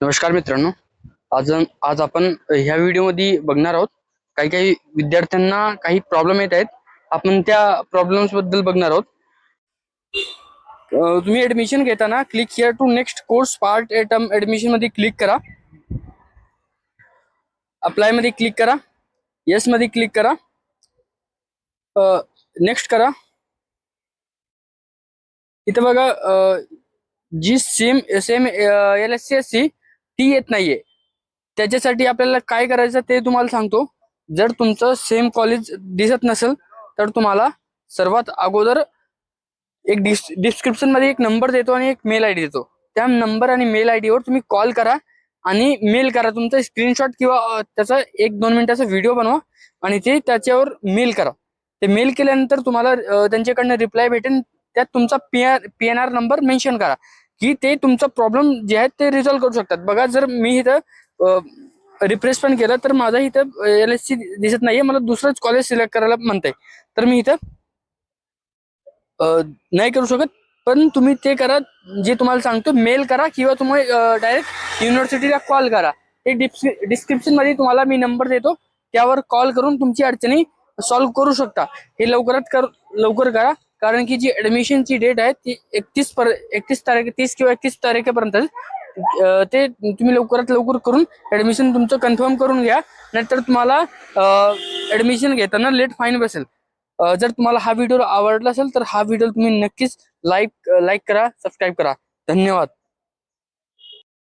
नमस्कार मित्रांनो. आज आज आपण ह्या व्हिडिओमध्ये बघणार आहोत. काही काही विद्यार्थ्यांना काही प्रॉब्लेम येत आहेत. आपण त्या प्रॉब्लेम्स बद्दल बघणार आहोत. तुम्ही ऍडमिशन घेताना click here to next course part A term admission मध्ये क्लिक करा. अप्लाय मध्ये क्लिक करा. येस मध्ये क्लिक करा. नेक्स्ट करा. इथे बघा जी सेम सेम LSC ती येत नाहीये. त्याच्यासाठी आपल्याला काय करायचं ते तुम्हाला सांगतो. जर तुमचं सेम कॉलेज दिसत नसेल तर तुम्हाला सर्वात अगोदर एक डिस्क्रिप्शन मध्ये एक नंबर देतो आणि एक मेल आयडी देतो. त्या नंबर आणि मेल आयडी वर तुम्ही कॉल करा आणि मेल करा. तुमचा स्क्रीनशॉट किंवा त्याचा 1-2 मिनिटाचा व्हिडिओ बनवा आणि ते त्याच्यावर मेल करा. ते मेल केल्यानंतर तुम्हाला त्यांच्याकडनं रिप्लाय भेटेल. त्यात तुमचा PNR नंबर मेन्शन करा की ते तुमचा प्रॉब्लेम जे आहे ते रिझॉल्व्ह करू शकतात. बघा, जर मी इथं रिफ्रेश पण केलं तर माझा इथं LSC दिसत नाहीये. मला दुसरंच कॉलेज सिलेक्ट करायला म्हणतंय, तर मी इथं नाही करू शकत. पण तुम्ही ते करा जे तुम्हाला सांगतो. मेल करा किंवा तुम्ही डायरेक्ट युनिव्हर्सिटीला कॉल करा. ते डिस्क्रिप्शन मध्ये तुम्हाला मी नंबर देतो, त्यावर कॉल करून तुमची अडचणी सॉल्व्ह करू शकता. हे लवकर करा, कारण की जी ऍडमिशनची डेट आहे ती 30 किंवा 31 तारखेपर्यंत. ते तुम्ही लवकरात लवकर करून ऍडमिशन तुमचं कन्फर्म करून घ्या, नाहीतर तुम्हाला ऍडमिशन घेताना लेट फाईन बसेल. जर तुम्हाला हा व्हिडिओ आवडला असेल तर हा व्हिडिओ तुम्ही नक्कीच लाईक करा, सबस्क्राईब करा. धन्यवाद.